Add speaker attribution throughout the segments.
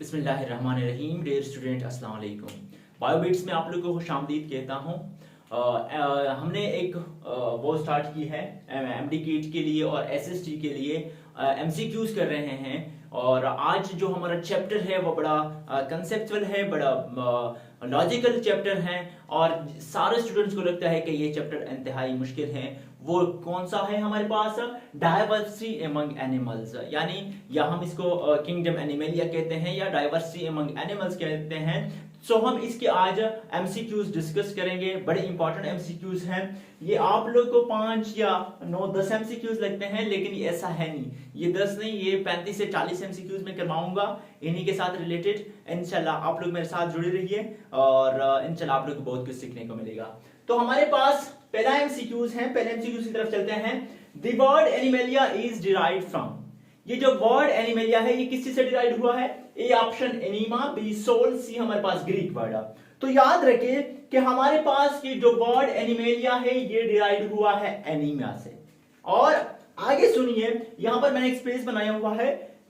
Speaker 1: बिस्मिल्लाहिर्रहमानिर्रहीम। Dear student, अस्सलाम वालेकुम। बायोबिट्स में आप लोगों को खुशामदीद कहता हूँ। हमने एक वो स्टार्ट की है एमडी के लिए और एसएसटी के लिए एमसीक्यूज कर रहे हैं। और आज जो हमारा चैप्टर है वो बड़ा कंसेप्चुअल है, बड़ा लॉजिकल चैप्टर है और सारे स्टूडेंट्स को लगता है कि ये चैप्टर इंतहाई मुश्किल है। वो कौन सा है हमारे पास? डायवर्सिटी एमंग एनिमल्स, यानी या हम इसको किंगडम एनिमलिया कहते हैं या डायवर्सिटी एमंग एनिमल्स कहते हैं। सो हम इसके आज एमसीक्यूज डिस्कस करेंगे। बड़े इंपॉर्टेंट एमसीक्यूज हैं ये। आप लोग को 5 या 9 10 एमसीक्यूज लगते हैं, लेकिन ये ऐसा है नहीं। ये 10 नहीं, ये 35 से 40 एमसीक्यूज में करवाऊंगा इन्हीं के साथ रिलेटेड। इंशाल्लाह आप लोग मेरे साथ जुड़े रहिए और इंशाल्लाह आप लोग को बहुत कुछ सीखने को मिलेगा। तो हमारे पास पहला एमसीक्यूज है। पहले एमसीक्यूज की तरफ चलते हैं। The word Animalia is derived from. ये जो वर्ड एनिमलिया है ये किस चीज से डिराइव हुआ है? A option anima, B soul, C हमारे पास ग्रीक वर्ड है। तो याद रखिए कि हमारे पास ये जो वर्ड एनिमलिया है ये डिराइव हुआ है एनीमिया से। और आगे सुनिए, यहां पर मैंने एक स्पेस बनाया हुआ है।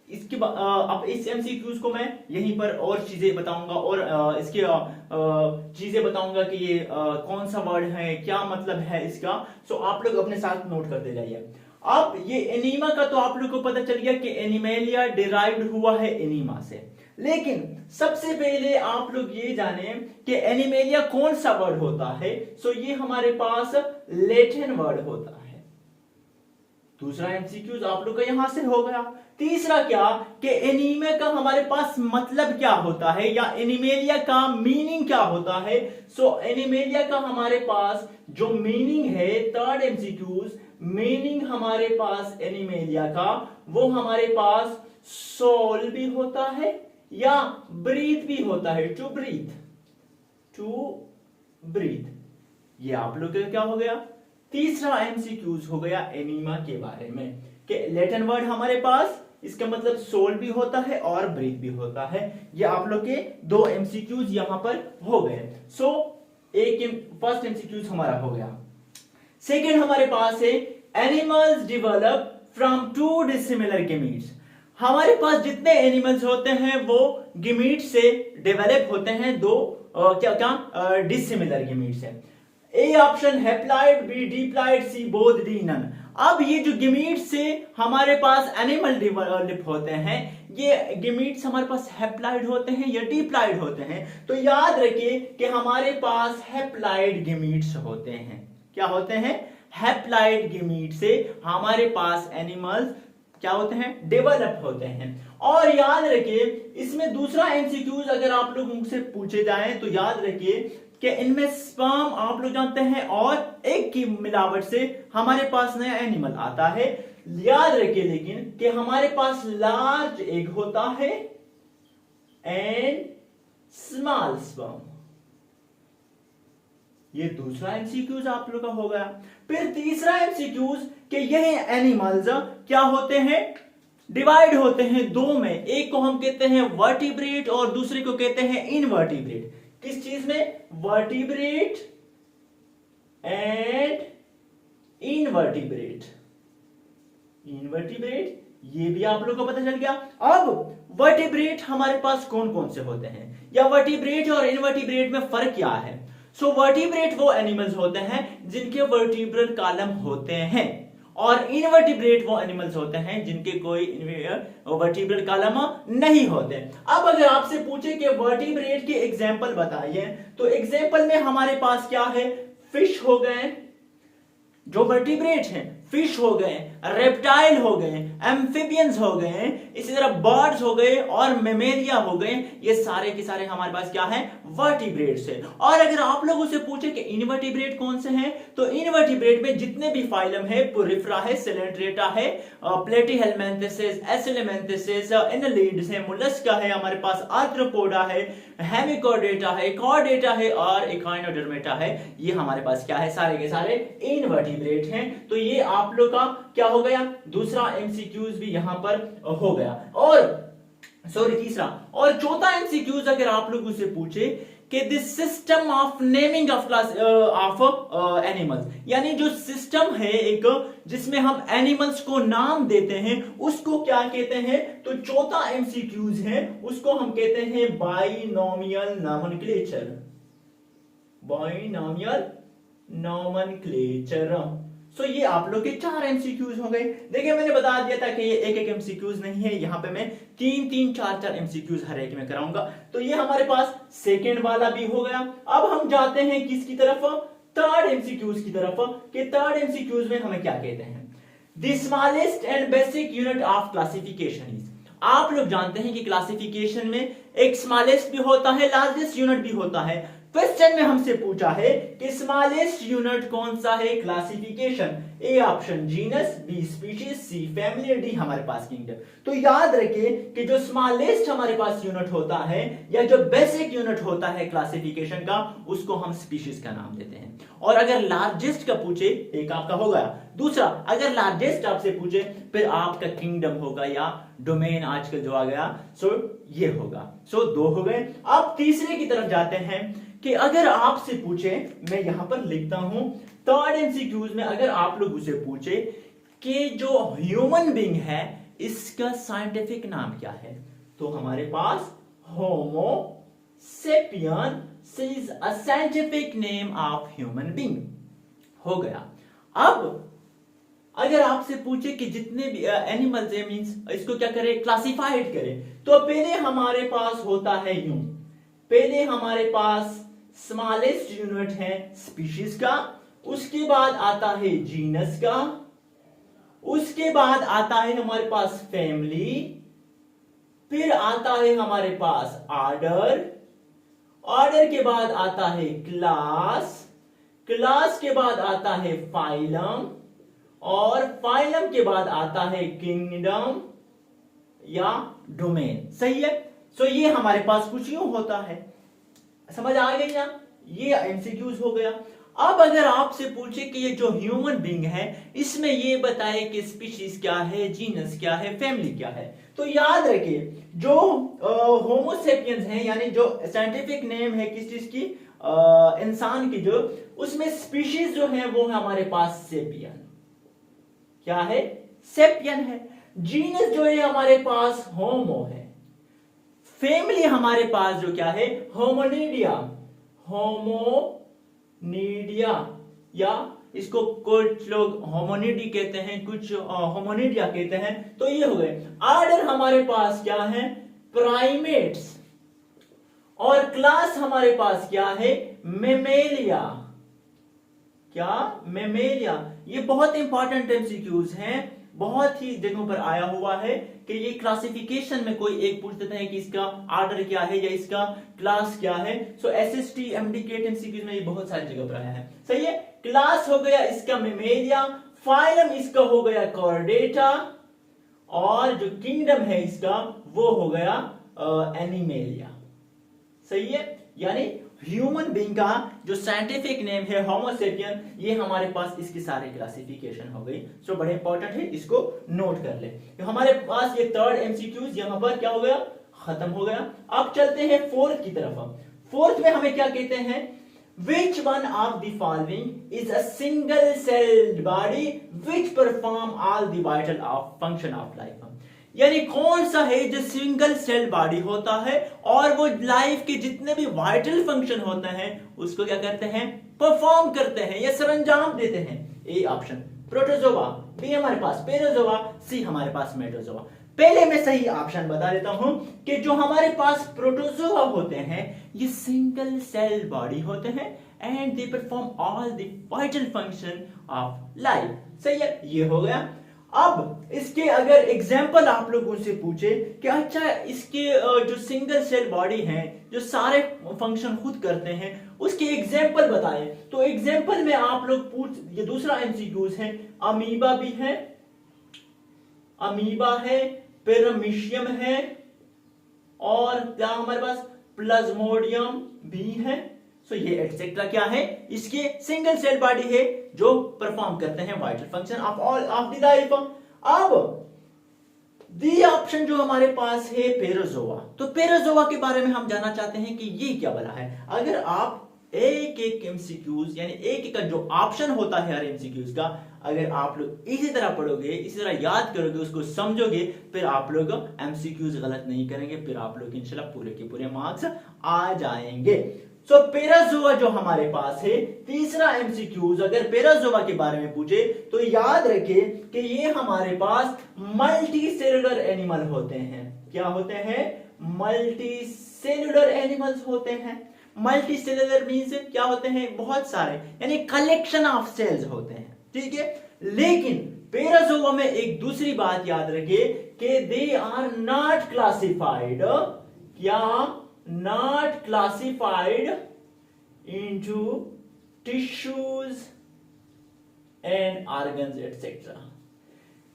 Speaker 1: इसके अब इस एमसीक्यूज को मैं यहीं पर और चीजें बताऊंगा और इसके चीजें बताऊंगा कि ये कौन सा वर्ड है, क्या मतलब है इसका। सो आप लोग अपने साथ नोट करते जाइए। अब ये एनीमा का तो आप लोग को पता चल गया कि एनिमलिया डिराइव्ड हुआ है एनीमा से। लेकिन सबसे पहले आप लोग ये जाने कि एनिमलिया कौन सा वर्ड होता है। सो ये हमारे पास लैटिन वर्ड होता है। दूसरा एमसीक्यूज आप लोग का यहां से हो गया। तीसरा क्या कि एनीमिया का हमारे पास मतलब क्या होता है या एनिमलिया का मीनिंग क्या होता है। सो एनिमलिया का हमारे पास जो मीनिंग है, थर्ड एमसीक्यूज, मीनिंग हमारे पास एनिमलिया का वो हमारे पास सोल भी होता है या ब्रीथ भी होता है। To breathe. ये आप लोग का क्या हो गया? तीसरा एमसीक्यूज हो गया एनीमा के बारे में कि लैटिन वर्ड हमारे पास, इसका मतलब सोल भी होता है और ब्रीथ भी होता है। ये आप लोग के 2 एमसीक्यूज यहां पर हो गए। सो फर्स्ट एमसीक्यूज हमारा हो गया। सेकेंड हमारे पास है animals develop from 2 dissimilar gametes. हमारे पास जितने एनिमल्स होते हैं वो गैमीट से डेवलप होते हैं 2 डिसिमिलर गैमीट्स है। A option haploid, B diploid, C both, D none. अब ये जो गैमीट्स से हमारे पास एनिमल डेवलप होते हैं, ये गैमीट्स हमारे पास हैप्लॉइड होते हैं या डिप्लॉइड होते हैं। तो याद रखिए कि हमारे पास हैप्लॉइड गैमीट्स होते हैं। क्या होते हैं? हैप्लॉइड गैमीट से हमारे पास एनिमल्स क्या होते हैं? डेवलप होते हैं। और याद रखिए इसमें दूसरा एमसीक्यूज अगर आप लोग मुझसे पूछे जाएं तो याद रखिए कि इनमें स्पर्म आप लोग जानते हैं और एग की मिलावट से हमारे पास नया एनिमल आता है। याद रखिए लेकिन कि हमारे पास लार्ज एग होता है एंड स्मॉल स्पर्म। ये दूसरा एमसीक्यूज आप लोग का हो गया। फिर तीसरा एमसीक्यूज कि यही एनिमल्स क्या होते हैं? डिवाइड होते हैं 2 में। एक को हम कहते हैं वर्टिब्रेट और दूसरे को कहते हैं इनवर्टिब्रेट। किस चीज में? Vertebrate and invertebrate. ये भी आप लोग को पता चल गया। अब वर्टिब्रेट हमारे पास कौन कौन से होते हैं या वर्टिब्रेट और इनवर्टिब्रेट में फर्क क्या है? सो वर्टिब्रेट वो एनिमल्स होते हैं जिनके वर्टिब्रल कॉलम होते हैं और इनवर्टिब्रेट वो एनिमल्स होते हैं जिनके कोई वर्टिब्रल कॉलम नहीं होते। अब अगर आपसे पूछे कि वर्टिब्रेट के एग्जांपल बताइए तो एग्जांपल में हमारे पास क्या है? फिश हो गए जो वर्टिब्रेट हैं, फिश हो गए, रेप्टाइल हो गए, एम्फिबियंस हो गए, इसी तरह बर्ड्स हो गए और मेमेलिया हो गए। ये सारे के सारे हमारे पास क्या है? वर्टिब्रेट्स है। और अगर आप लोगों से पूछे कि इनवर्टिब्रेट कौन से हैं तो इनवर्टिब्रेट में जितने भी फाइलम है, पोरिफेरा है, सिलेंट्रेटा है, प्लेटीहेल्मिन्थेसिस, एसिलिमेंथिसिस, एनालिड्स है, मोलस्का है, हमारे पास आर्थ्रोपोडा है, हेमिकोडेटा है, कॉर्डेटा है और इकाइनोडर्मेटा है। ये हमारे पास क्या है? सारे के सारे इनवर्टिब्रेट हैं। तो ये आप लोग का क्या हो गया? दूसरा एमसीक्यूज भी यहां पर हो गया। और तीसरा और चौथा एमसीक्यूज अगर आप लोगों से पूछे कि this system of naming of class of animals, यानी जो सिस्टम है एक जिसमें हम एनिमल्स को नाम देते हैं उसको क्या कहते हैं। तो चौथा एमसीक्यूज है उसको हम कहते हैं binomial nomenclature. Binomial nomenclature. So ये आप लोग के 4 एमसीक्यूज हो गए। देखिए मैंने बता दिया था कि ये एक एक एमसीक्यूज नहीं है, यहाँ पे मैं 3-3 4-4 एमसीक्यूज हर एक में कराऊंगा। तो ये हमारे पास सेकेंड वाला भी हो गया। अब हम जाते हैं किसकी तरफ, थर्ड एमसीक्यूज की तरफ, कि थर्ड एमसीक्यूज में हमें क्या कहते हैं। The smallest and basic unit of classification is, आप लोग जानते हैं कि क्लासिफिकेशन में एक स्मॉलेस्ट भी होता है, लार्जेस्ट यूनिट भी होता है। क्वेश्चन में हमसे पूछा है कि स्मॉलेस्ट यूनिट कौन सा है classification, A option genus, B species, C family, D हमारे पास किंगडम। तो याद रखिए कि जो स्मॉलेस्ट हमारे पास यूनिट होता है या जो बेसिक यूनिट होता है क्लासिफिकेशन का उसको हम स्पीशीज का नाम देते हैं। और अगर लार्जेस्ट का पूछे, एक आपका हो गया, दूसरा अगर लार्जेस्ट आपसे पूछे फिर आपका किंगडम होगा या डोमेन आजकल जो आ गया, सो ये होगा। सो 2 हो गए। अब तीसरे की तरफ जाते हैं कि अगर आपसे पूछे, मैं यहां पर लिखता हूं थर्ड एमसीक्यूज में, अगर आप लोग उसे पूछे कि जो ह्यूमन बीइंग है इसका साइंटिफिक नाम क्या है, तो हमारे पास homo sapien is a scientific name of human being हो गया। अब अगर आपसे पूछे कि जितने भी एनिमल्स है मींस इसको क्या करें, क्लासिफाइड करें, तो पहले हमारे पास होता है यूं, पहले हमारे पास स्मॉलेस्ट यूनिट है स्पीशीज का, उसके बाद आता है जीनस का, उसके बाद आता है हमारे पास फैमिली, फिर आता है हमारे पास ऑर्डर, ऑर्डर के बाद आता है क्लास, क्लास के बाद आता है फाइलम, और फाइलम के बाद आता है किंगडम या डोमेन। सही है। सो ये हमारे पास कुछ यूं होता है, समझ आ गई ना, ये एमसीक्यूज हो गया। अब अगर आपसे पूछे कि ये जो ह्यूमन बीइंग है इसमें ये बताए कि स्पीशीज क्या है, जीनस क्या है, फैमिली क्या है, तो याद रखिए जो होमो सेपियंस है यानी जो साइंटिफिक नेम है किस चीज की, इंसान की, जो उसमें स्पीशीज जो है वो है हमारे पास सेपियन, क्या है, सेपियन है। जीनस जो है हमारे पास होमो है, फैमिली हमारे पास जो क्या है, होमोनिडिया, होमोनिडिया, या इसको कुछ लोग होमोनिडी कहते हैं, कुछ होमोनिडिया कहते हैं। तो ये हो गए। ऑर्डर हमारे पास क्या है, प्राइमेट्स, और क्लास हमारे पास क्या है, मेमेलिया, क्या, मेमेलिया। ये बहुत इंपॉर्टेंट एमसीक्यूज हैं, बहुत ही जगहों पर आया हुआ है कि ये क्लासिफिकेशन में कोई एक पूछ देता है कि इसका ऑर्डर क्या है या इसका क्लास क्या है। सो एसएसटी एमडीकेट एमसीक्यूज में ये बहुत सारी जगह पर आया है। सही है। क्लास हो गया इसका मेमेलिया, फाइलम इसका हो गया कॉर्डेटा, और जो किंगडम है इसका वो हो गया एनिमेलिया। सही है। यानी ह्यूमन बीइंग का जो साइंटिफिक नेम है होमो सेपियन, ये हमारे पास इसकी सारी क्लासिफिकेशन हो गई। सो बड़े इंपॉर्टेंट है, इसको नोट कर ले। तो हमारे पास ये थर्ड एमसीक्यूज यहां पर क्या हो गया, खत्म हो गया। अब चलते हैं फोर्थ की तरफ। फोर्थ में हमें क्या कहते हैं, Which one of the following is a single-celled body which perform all the vital function of life? यानी कौन सा है जो सिंगल सेल बॉडी होता है और वो लाइफ के जितने भी वाइटल फंक्शन होते हैं उसको क्या करते हैं, परफॉर्म करते हैं या सरंजाम देते हैं। ए ऑप्शन प्रोटोजोआ, बी हमारे पास पेरोजोआ, सी हमारे पास मेटोजोआ। पहले मैं सही ऑप्शन बता देता हूं कि जो हमारे पास प्रोटोजोआ होते हैं ये सिंगल सेल बॉडी होते हैं and they perform all the vital function of life. सही है, ये हो गया। अब इसके अगर एग्जाम्पल आप लोगों से पूछे कि अच्छा इसके जो सिंगल सेल बॉडी हैं जो सारे फंक्शन खुद करते हैं उसके एग्जाम्पल बताएं, तो एग्जाम्पल में आप लोग पूछ, ये दूसरा एमसीक्यूज है, अमीबा भी है, अमीबा है, पैरामीशियम है, और क्या हमारे पास प्लाज्मोडियम भी है। सो ये एटसेट्रा क्या है, इसके सिंगल सेल बॉडी है जो परफॉर्म करते हैं vital function of all of the life. अब दी ऑप्शन जो हमारे पास है पेरोजोआ। तो पेरोजोआ के बारे में हम जानना चाहते हैं कि ये क्या बना है। अगर आप एक एक एमसीक्यूज यानी एक एक का जो ऑप्शन होता है हर एमसीक्यूज का, अगर आप लोग इसी तरह पढ़ोगे, इसी तरह याद करोगे, उसको समझोगे, फिर आप लोग एमसीक्यूज गलत नहीं करेंगे, फिर आप लोग इंशाल्लाह पूरे के पूरे मार्क्स आ जाएंगे। सो पेराजोआ जो हमारे पास है, तीसरा एमसीक्यूज अगर पेराजोआ के बारे में पूछे तो याद रखे कि ये हमारे पास मल्टी सेलुलर एनिमल होते हैं। क्या होते हैं? मल्टी सेलुलर एनिमल्स होते हैं। मल्टी सेलुलर मीन्स क्या होते हैं? बहुत सारे, यानी कलेक्शन ऑफ सेल्स होते हैं, ठीक है। लेकिन पेराजोआ में एक दूसरी बात याद रखिए कि दे आर नॉट क्लासिफाइड, क्या not classified into tissues and organs etc.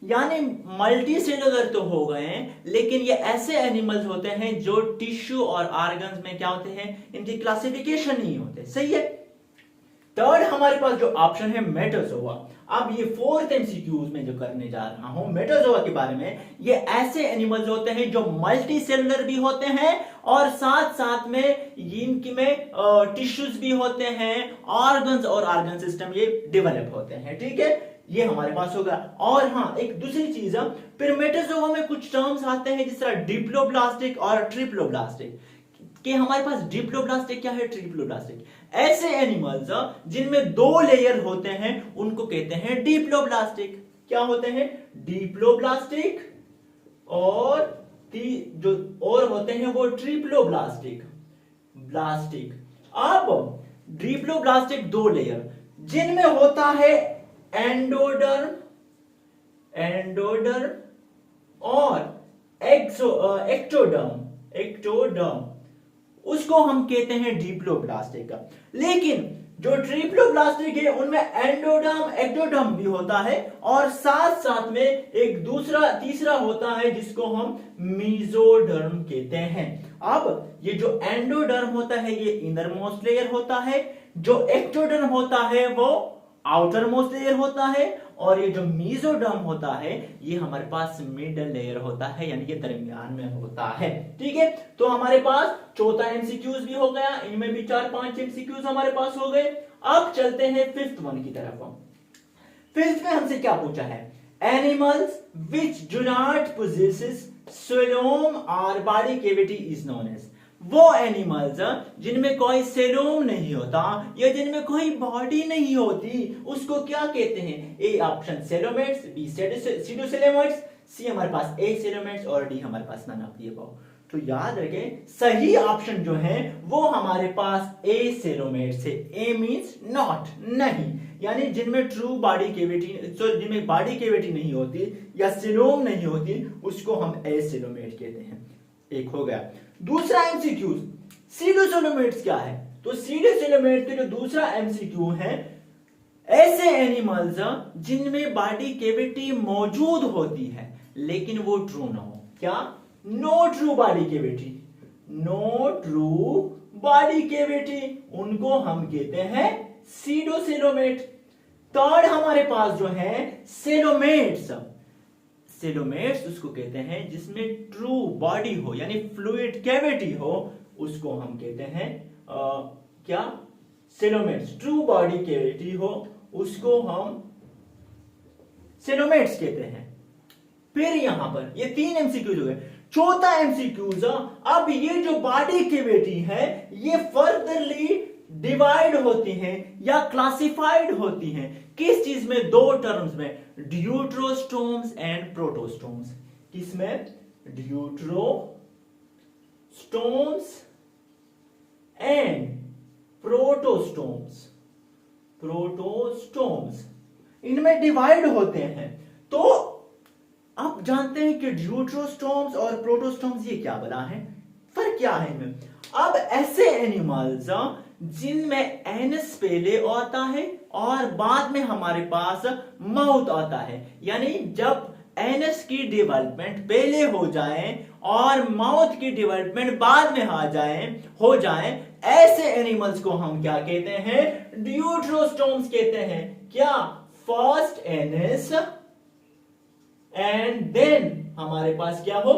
Speaker 1: यानी मल्टी सेलुलर तो हो गए हैं, लेकिन ये ऐसे एनिमल्स होते हैं जो टिश्यू और ऑर्गन्स में क्या होते हैं, इनकी क्लासिफिकेशन नहीं होते। सही है। थर्ड हमारे पास जो ऑप्शन है मेटाजोआ। अब ये फोर्थ एमसीक्यूज में जो करने जा रहा हूं मेटाजोआ के बारे में, ये ऐसे एनिमल्स होते हैं जो मल्टी सेलुलर भी होते हैं और साथ साथ में इनकी में टिश्यूज भी होते हैं, ऑर्गन्स और ऑर्गन सिस्टम ये डेवलप होते हैं, ठीक है। ये हमारे पास होगा। और हाँ, एक दूसरी चीज, फिर मेटाजोआ में कुछ टर्म्स आते हैं जिस तरह डिप्लोब्लास्टिक और ट्रिप्लोब्लास्टिक। कि हमारे पास डिप्लोब्लास्टिक क्या है, ट्रिप्लोब्लास्टिक। ऐसे एनिमल्स जिनमें दो लेयर होते हैं उनको कहते हैं डिप्लोब्लास्टिक। क्या होते हैं? डिप्लोब्लास्टिक। और जो और होते हैं वो ट्रिप्लोब्लास्टिक ब्लास्टिक। अब डिप्लोब्लास्टिक दो लेयर जिनमें होता है एंडोडर्म और एक्टोडर्म, उसको हम कहते हैं डिप्लोब्लास्टिक का। लेकिन जो ट्रिप्लोब्लास्टिक है उनमें एंडोडर्म एक्टोडर्म भी होता है और साथ साथ में एक तीसरा होता है जिसको हम मेसोडर्म कहते हैं। अब ये जो एंडोडर्म होता है ये इनर मोस्ट लेयर होता है, जो एक्टोडर्म होता है वो आउटर मोस्ट लेयर होता है, और ये जो मेसोडर्म होता है ये हमारे पास मिडल लेयर होता है, यानी कि दरमियान में होता है, ठीक है। तो हमारे पास चौथा एमसीक्यूज भी हो गया, इनमें भी 4-5 एमसीक्यूज हमारे पास हो गए। अब चलते हैं फिफ्थ वन की तरफ। फिफ्थ में हमसे क्या पूछा है? Animals which do not possesses coelom और body cavity is known as. वो एनिमल्स जिनमें कोई सेलोम नहीं होता या जिनमें कोई बॉडी नहीं होती उसको क्या कहते हैं? ए ऑप्शन सेलोमेट्स, बी सीडोसेलोमेट्स, सी हमारे पास ए सेलोमेट्स और डी हमारे पास नन ऑफ द अबव। तो याद रखें सही ऑप्शन जो है वो हमारे पास ए सेलोमेट्स है। ए मींस नॉट, नहीं, यानी जिनमें ट्रू बॉडी कैविटी, जिनमें बॉडी कैविटी नहीं होती या सेलोम नहीं होती उसको हम ए सेलोमेट कहते हैं। एक हो गया। दूसरा एमसीक्यू सीडोसेलोमेट्स क्या है? तो सीडोसेलोमेट्स के जो दूसरा एमसीक्यू है, ऐसे एनिमल्स जिनमें बॉडी कैविटी मौजूद होती है लेकिन वो ट्रू ना हो। क्या? No true body cavity, no true body cavity, उनको हम कहते हैं सीडोसेलोमेट। थर्ड हमारे पास जो है सेलोमेट्स, सेलोमेट्स उसको कहते हैं जिसमें ट्रू बॉडी हो यानी फ्लूइड कैविटी हो, उसको हम कहते हैं क्या? सेलोमेट्स। ट्रू बॉडी कैविटी हो उसको हम सेलोमेट्स कहते हैं। फिर यहां पर ये 3 एमसीक्यूज हो गए। चौथा एमसीक्यूज, अब ये जो बॉडी कैविटी है ये फर्दरली डिवाइड होती हैं या क्लासिफाइड होती हैं किस चीज में? 2 टर्म्स में, ड्यूट्रोस्टोम्स एंड प्रोटोस्टोम्स। किसमें? ड्यूट्रोस्टोम्स एंड प्रोटोस्टोम्स। प्रोटोस्टोम्स इनमें डिवाइड होते हैं। तो आप जानते हैं कि ड्यूट्रोस्टोम्स और प्रोटोस्टोम्स ये क्या बना है, फर्क क्या है इनमें? अब ऐसे एनिमल्स जिनमें एनस पहले आता है और बाद में हमारे पास माउथ आता है, यानी जब एनस की डेवलपमेंट पहले हो जाए और माउथ की डेवलपमेंट बाद में हो जाए, ऐसे एनिमल्स को हम क्या कहते हैं? ड्यूट्रोस्टोम्स कहते हैं। क्या? फर्स्ट एनस एंड देन हमारे पास क्या हो,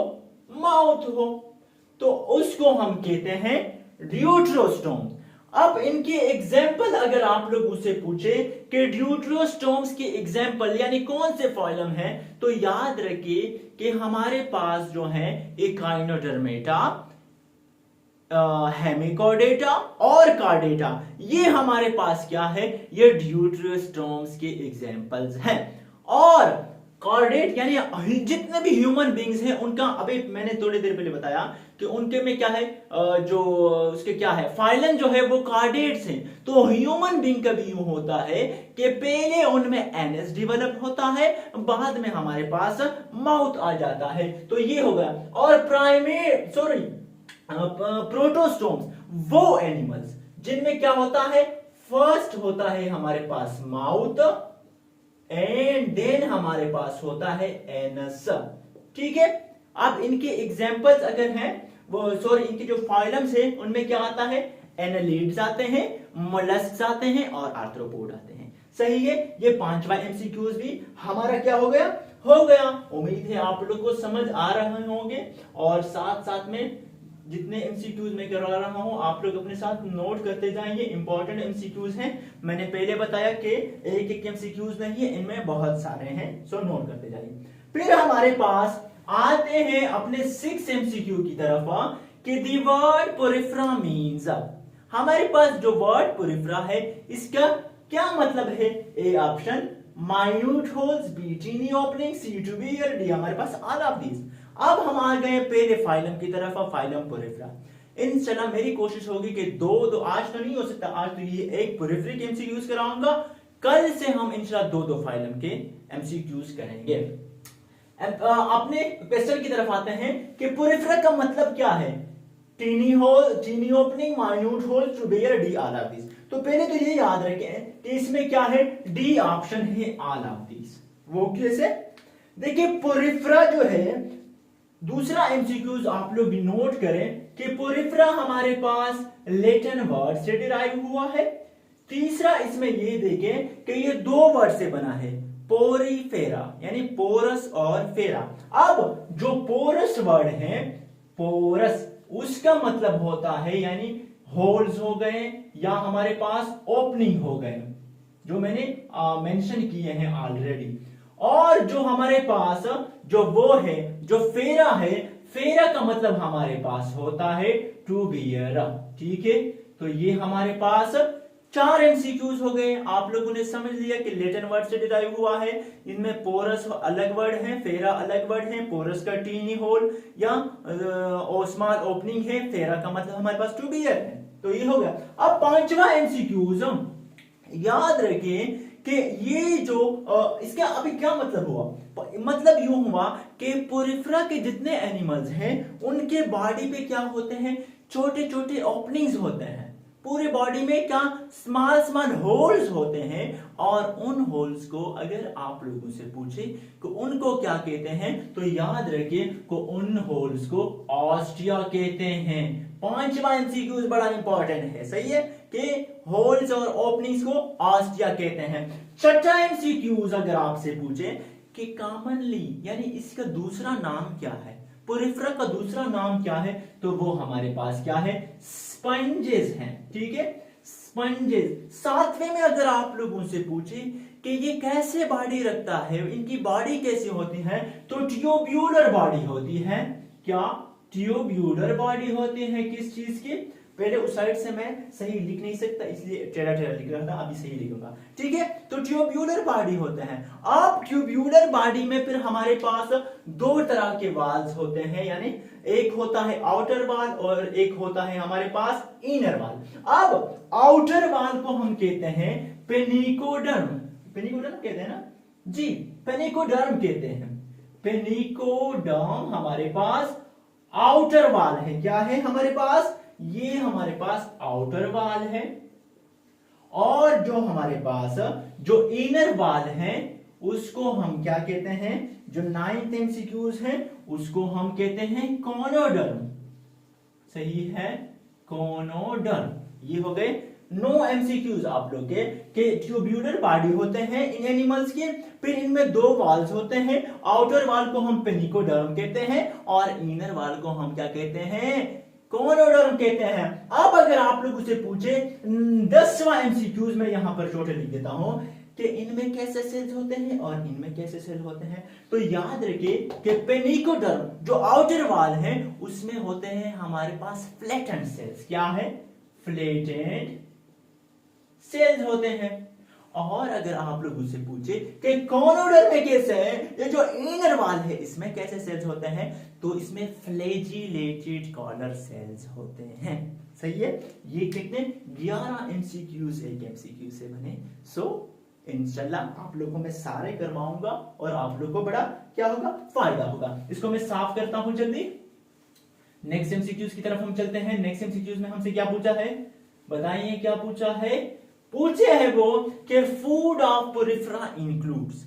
Speaker 1: माउथ हो, तो उसको हम कहते हैं ड्यूटरोस्टोम। अब इनके एग्जाम्पल अगर आप लोग उससे पूछे कि ड्यूटरोस्टोम्स के एग्जाम्पल यानी कौन से फाइलम है, तो याद रखिए कि हमारे पास जो है एकाइनोडर्मेटा, हेमिकोडेटा और कार्डेटा, ये हमारे पास क्या है, ये ड्यूटरोस्टोम्स के एग्जाम्पल्स हैं। और कार्डेट यानी जितने भी ह्यूमन बींग्स हैं उनका, अभी मैंने थोड़ी देर पहले बताया कि उनके में क्या है, जो उसके क्या है फाइलम जो है वो कार्डेट्स हैं। तो ह्यूमन बींग का भी यूं होता है कि पहले उनमें एनएस डेवलप होता है, बाद में हमारे पास माउथ आ जाता है, तो ये होगा। और प्राइमेट सॉरी प्रोटोस्टोम्स वो एनिमल्स जिनमें क्या होता है, फर्स्ट होता है हमारे पास माउथ एंड देन हमारे पास होता है एनस। ठीक है, अब इनके एग्जांपल्स अगर हैं वो सॉरी इनके जो फाइलम्स हैं उनमें क्या आता है, एनालिड्स आते हैं, मोलस्क्स आते हैं और आर्थ्रोपोड आते हैं। सही है, ये पांचवा एमसीक्यूज भी हमारा क्या हो गया। उम्मीद है आप लोग को समझ आ रहे होंगे, और साथ साथ में जितने एमसीक्यूज मैं करवा रहा हूं आप लोग अपने साथ नोट करते जाएंगे। इंपॉर्टेंट एमसीक्यूज हैं, मैंने पहले बताया कि एक एक एमसीक्यूज नहीं है, इनमें बहुत सारे हैं, सो नोट करते जाइए। फिर हमारे पास आते हैं अपने 6 एमसीक्यू की तरफ कि द वर्ड पोरिफ्रा मीन्स। हमारे पास जो वर्ड पोरिफ्रा है इसका क्या मतलब है, A option minute holes, B tiny opening, C to be और डी हमारे पास ऑल ऑफ दिस। अब हम आ गए पहले फाइलम की तरफ, फाइलम पोरिफ्रा। इंशाल्लाह मेरी कोशिश होगी कि दो आज तो नहीं हो सकता, आज तो ये एक पोरिफ्रा के एमसीक्यूज कराऊंगा, कल से हम इंशाल्लाह दो फाइलम के एमसीक्यूज करेंगे। अपने क्वेश्चन की तरफ आते हैं कि पोरिफ्रा का मतलब क्या है, tiny hole, tiny opening, minute hole, to bear, D all of this. तो पहले तो ये याद रखें कि इसमें क्या है, डी ऑप्शन है ऑल ऑफ दिस। वो कैसे, देखिए पोरिफ्रा जो है, दूसरा एमसीक्यूज आप लोग नोट करें कि पोरिफ्रा हमारे पास लैटिन वर्ड से डिराइव हुआ है। तीसरा इसमें ये देखें कि ये 2 वर्ड से बना है, पोरीफेरा यानी पोरस और फेरा। अब जो पोरस वर्ड है, पोरस उसका मतलब होता है यानी होल्स हो गए या हमारे पास ओपनिंग हो गए, जो मैंने मेंशन किए हैं ऑलरेडी। और जो हमारे पास जो वो है, जो फेरा है, फेरा का मतलब हमारे पास होता है टू बियर। ठीक है, तो ये हमारे पास 4 एमसीक्यूज हो गए। आप लोगों ने समझ लिया कि लैटिन वर्ड से डिराइव हुआ है, इनमें पोरस अलग वर्ड है, फेरा अलग वर्ड है। पोरस का टीनी होल या स्मॉल ओपनिंग है, फेरा का मतलब हमारे पास टू बियर है। तो ये हो गया। अब 5वां एमसीक्यूज याद रखें कि ये जो इसका अभी क्या मतलब हुआ, मतलब यूं हुआ कि पोरिफ्रा के जितने एनिमल्स हैं उनके बॉडी पे क्या होते हैं, छोटे छोटे ओपनिंग्स होते हैं, पूरे बॉडी में क्या स्मॉल स्मॉल होल्स होते हैं। और उन होल्स को अगर आप लोगों से पूछे कि उनको क्या कहते हैं, तो याद रखिए कि उन होल्स को ऑस्टिया कहते हैं। 5वां एमसीक्यूज बड़ा इंपॉर्टेंट है, सही है, कि होल्स और ओपनिंग्स को ऑस्टिया कहते हैं। 6वां एमसीक्यूज अगर आपसे पूछे कि कॉमनली यानी इसका दूसरा नाम क्या है, पोरिफ्रा का दूसरा नाम क्या है, तो वो हमारे पास क्या है, स्पंजेस हैं। ठीक है, स्पंजेस। 7वें में अगर आप लोगों से पूछे कि ये कैसे बॉडी रखता है, इनकी बॉडी कैसी होती है, तो ट्यूब्यूलर बॉडी होती है। क्या ट्यूब्यूलर बॉडी होती है किस चीज की, पहले उस साइड से मैं सही लिख नहीं सकता इसलिए टेढ़ा टेढ़ा लिख रहा था, अभी सही लिखूंगा। ठीक है, तो ट्यूब्यूलर बॉडी होते हैं। अब ट्यूब्यूलर बॉडी में फिर हमारे पास 2 तरह के वाल्स होते हैं, यानी एक होता है आउटर वाल और एक होता है हमारे पास इनर वाल। अब आउटर वाल को हम कहते हैं पेनिकोडर्म, पेनिकोडर्म कहते हैं ना जी, पेनिकोडर्म कहते हैं। पेनिकोडर्म हमारे पास आउटर वाल है। क्या है हमारे पास, ये हमारे पास आउटर वाल है। और जो हमारे पास जो इनर वाल है उसको हम क्या कहते हैं, जो 9th एमसीक्यूज है उसको हम कहते हैं कोनोडर्म। सही है, कोनोडर्म। ये हो गए नो एमसीक्यूज आप लोग के ट्यूब्यूलर बॉडी होते हैं इन एनिमल्स के, फिर इनमें दो वाल्स होते हैं, आउटर वाल को हम पेनिकोडर्म कहते हैं और इनर वाल को हम क्या कहते हैं, कोनोडर्म कहते हैं। अब अगर आप लोग उसे पूछे 10वां एमसीक्यूज में यहां पर टोटल लिख देता हूं कि इनमें कैसे सेल्स होते हैं और इनमें कैसे सेल होते हैं, तो याद रखिए कि पेनिकोडर्म जो आउटर वाल है उसमें होते हैं हमारे पास फ्लैटेंड सेल्स। क्या है? फ्लैटेंड सेल्स होते हैं। और अगर आप लोग उससे पूछे कि कोनोडर्म में कैसे है, ये जो इनर वाल है इसमें कैसे सेल्स होते हैं, तो इसमें फ्लैजिलेटेड कॉलर सेल्स होते हैं। सही है? ये कितने 11 एमसीक्यूज एक एमसीक्यू से बने। इंशाल्लाह आप लोगों को मैं सारे करवाऊंगा और आप लोग को बड़ा क्या होगा, फायदा होगा। इसको मैं साफ करता हूं जल्दी। नेक्स्ट एमसीक्यूज की तरफ हम चलते हैं। नेक्स्ट एमसीक्यूज में हमसे क्या पूछा है, बताइए क्या पूछा है? पूछे है वो कि फूड ऑफ पोरिफेरा इंक्लूड्स,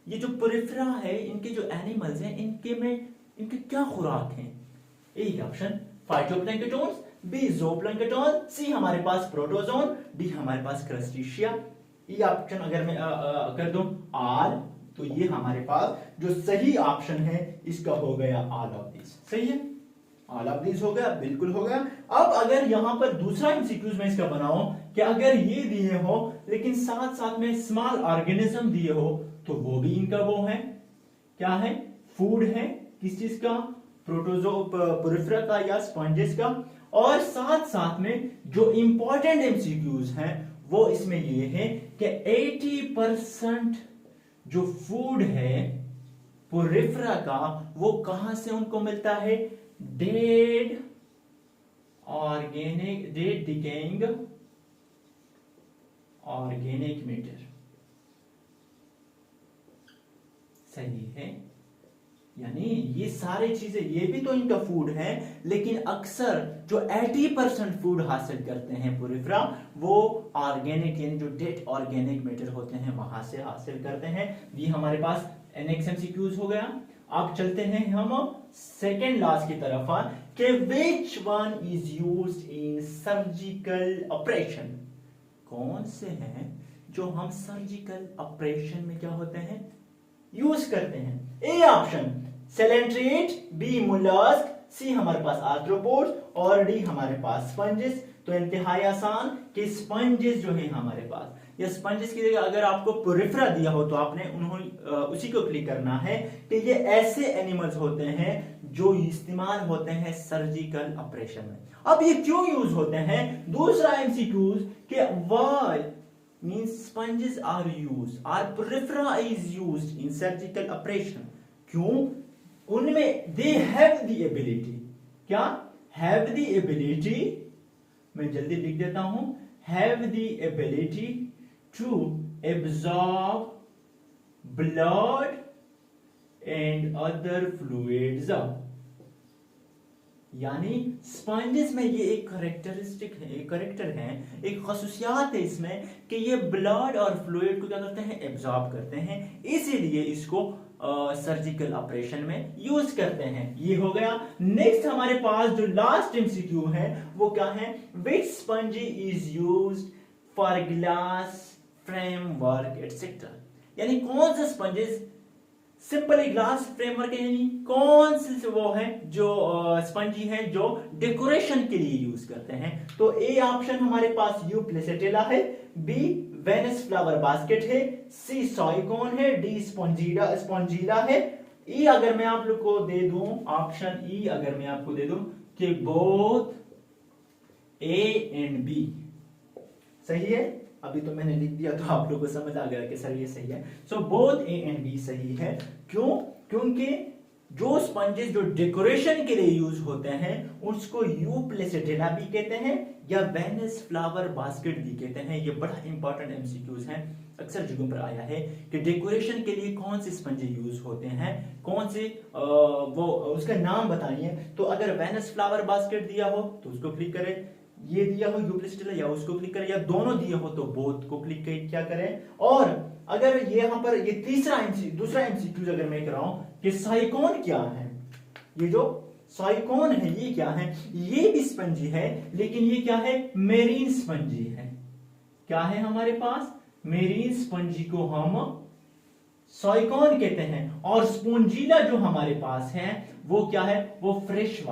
Speaker 1: ये जो पोरिफेरा है इनके जो एनिमल्स हैं इनके क्या खुराक हैं? ए ऑप्शन फाइटोप्लैंक्टन्स, बी ज़ूप्लैंक्टन, सी हमारे पास प्रोटोजोन, डी हमारे पास क्रस्टेशिया। ये ऑप्शन अगर मैं कर दूं ऑल, तो ये हमारे पास जो सही ऑप्शन है इसका हो गया ऑल ऑफ दिस। सही है? ऑल ऑफ दिस हो गया, बिल्कुल हो गया। अब अगर यहां पर दूसरा एमसीक्यूज में इसका बनाओ कि अगर ये दिए हो लेकिन साथ साथ में स्मॉल ऑर्गेनिज्म दिए हो, तो वो भी इनका वो है, क्या है, फूड है। किस चीज का? पोरिफेरा का या स्पॉन्जेस का। और साथ साथ में जो इंपॉर्टेंट एमसीक्यूज हैं वो इसमें ये है कि 80% जो फूड है पोरिफेरा का वो कहां से उनको मिलता है? Dead decaying organic matter. सही है? यानी ये सारी चीजें, ये भी तो इनका फूड है, लेकिन अक्सर जो 80% फूड हासिल करते हैं पोरिफेरा वो ऑर्गेनिक यानी जो डेड ऑर्गेनिक मैटर होते हैं वहां से हासिल करते हैं। ये हमारे पास नेक्स्ट एमसीक्यूज हो गया। अब चलते हैं हम सेकेंड लास्ट की तरफ कि which one is used in surgical operation. कौन से हैं जो हम सर्जिकल ऑपरेशन में क्या होते हैं, यूज करते हैं? ए ऑप्शन सेलेंट्रेट, बी मोलस्क, सी हमारे पास आर्थ्रोपोड्स और डी हमारे पास स्पंजेस। तो इंतहाई आसान कि स्पंजेस जो है हमारे पास, या स्पंजेस की जगह अगर आपको पोरिफेरा दिया हो तो आपने उसी को क्लिक करना है कि ये ऐसे एनिमल्स होते हैं जो इस्तेमाल होते हैं सर्जिकल ऑपरेशन में। अब ये क्यों यूज होते हैं? दूसरा एमसीक्यूज कि why means sponges are used or porifera is used in surgical operation। क्यों? उनमें they have the ability, क्या have the ability, मैं जल्दी लिख देता हूं, have the ability to absorb blood and other fluids। यानी स्पंजेस में ये एक करेक्टरिस्टिक है, एक करेक्टर है, एक खसूसियात है इसमें कि ये ब्लड और फ्लूइड को क्या करते हैं, एब्जॉर्ब करते हैं, इसीलिए इसको सर्जिकल ऑपरेशन में यूज करते हैं। ये हो गया। नेक्स्ट हमारे पास जो लास्ट एमसीक्यू है वो क्या है? Which sponge is used for glass framework etcetera. यानी कौन सा स्पंजेस सिंपली ग्लास फ्रेमवर्क यानी कौन से वो है जो स्पंजी है जो डेकोरेशन के लिए यूज करते हैं? तो ए ऑप्शन हमारे पास यू प्लेसेटेला है, बी वेनस फ्लावर बास्केट है, सी सॉइकोन है, डी स्पॉन्जीला है। ई अगर मैं आप लोग को दे दूं, ऑप्शन ई अगर मैं आपको दे दूं कि बोथ ए एंड बी सही है। अभी तो मैंने लिख दिया तो आप लोगों को समझ आ गया कि सर ये सही है। So both A and B सही है। क्यों? क्योंकि जो स्पंजेस जो डेकोरेशन के लिए यूज होते हैं उसको यू प्लेसेटेला भी कहते हैं या वेनस फ्लावर बास्केट भी कहते हैं। ये बड़ा इंपॉर्टेंट एमसीक्यूज है, अक्सर जगहों पर आया है कि डेकोरेशन के लिए कौन से स्पंजे यूज होते हैं, कौन से वो उसका नाम बताइए। तो अगर वेनस फ्लावर बास्केट दिया हो तो उसको क्लिक करें, ये दिया हो यूप्लिस्टिला या उसको क्लिक करें, या दोनों दिए हो तो बोथ को क्लिक करें, क्या करें। और अगर ये यहां पर ये दूसरा एमसीक्यूज अगर मैं कर रहा हूं कि साइकोन क्या है, ये जो साइकोन है ये क्या है? ये भी स्पंजी है लेकिन ये क्या है? मेरीन स्पंजी है। क्या है हमारे पास, मेरीन स्पंजी को हम सॉइकॉन कहते हैं, और स्पोंजिला जो हमारे पास है वो क्या है, वो फ्रेश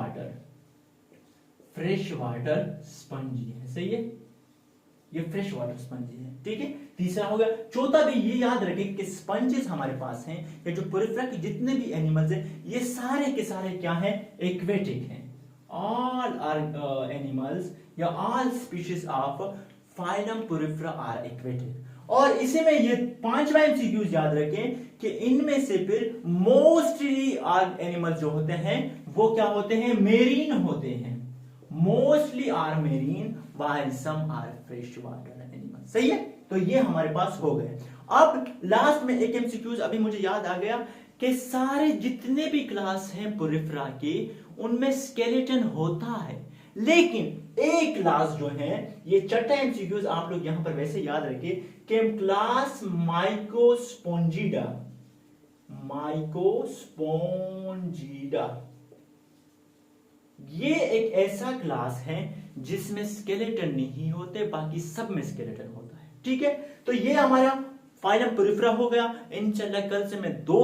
Speaker 1: वाटर स्पंजी है। सही है, ये फ्रेश वाटर स्पंजी है। ठीक है, तीसरा हो गया। चौथा भी ये याद रखें कि स्पंजेस हमारे पास हैं, ये जो पोरिफेरा के जितने भी एनिमल्स हैं ये सारे के सारे क्या हैं, एक्वेटिक हैं। ऑल आर एनिमल्स या all species of phylum Porifera are aquatic. और इसी में ये पांचवा एमसीक्यूज याद रखें कि इनमें से फिर मोस्टली आर एनिमल्स जो होते हैं वो क्या होते हैं, मेरीन होते हैं। Mostly are marine while some are fresh water animals। सही है, तो ये हमारे पास हो गए। अब लास्ट में एक एमसीक्यूज अभी मुझे याद आ गया कि सारे जितने भी क्लास हैं पोरिफेरा के उनमें स्केलेटन होता है, लेकिन एक क्लास जो है, ये छठा एमसीक्यूज आप लोग यहां पर वैसे याद रखें कि क्लास माइकोस्पोंजिडा ये एक ऐसा क्लास है जिसमें स्केलेटन नहीं होते, बाकी सब में स्केलेटन होता है। ठीक है, तो ये हमारा फाइलम पोरिफेरा हो गया। इंशाल्लाह कल से मैं दो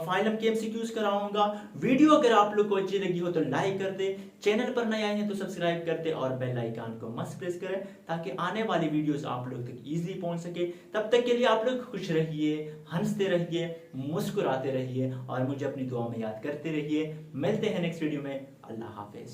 Speaker 1: फाइलम के एमसीक्यूज कराऊंगा। वीडियो अगर आप लोग को अच्छी लगी हो तो लाइक कर दे, चैनल पर नए आए हैं तो सब्सक्राइब कर दे और बेल आइकन को मस्ट प्रेस करें ताकि आने वाली वीडियोस आप लोग तक इजीली पहुंच सके। तब तक के लिए आप लोग खुश रहिए, हंसते रहिए, मुस्कुराते रहिए और मुझे अपनी दुआ में याद करते रहिए। मिलते हैं नेक्स्ट वीडियो में। अल्लाह हाफिज।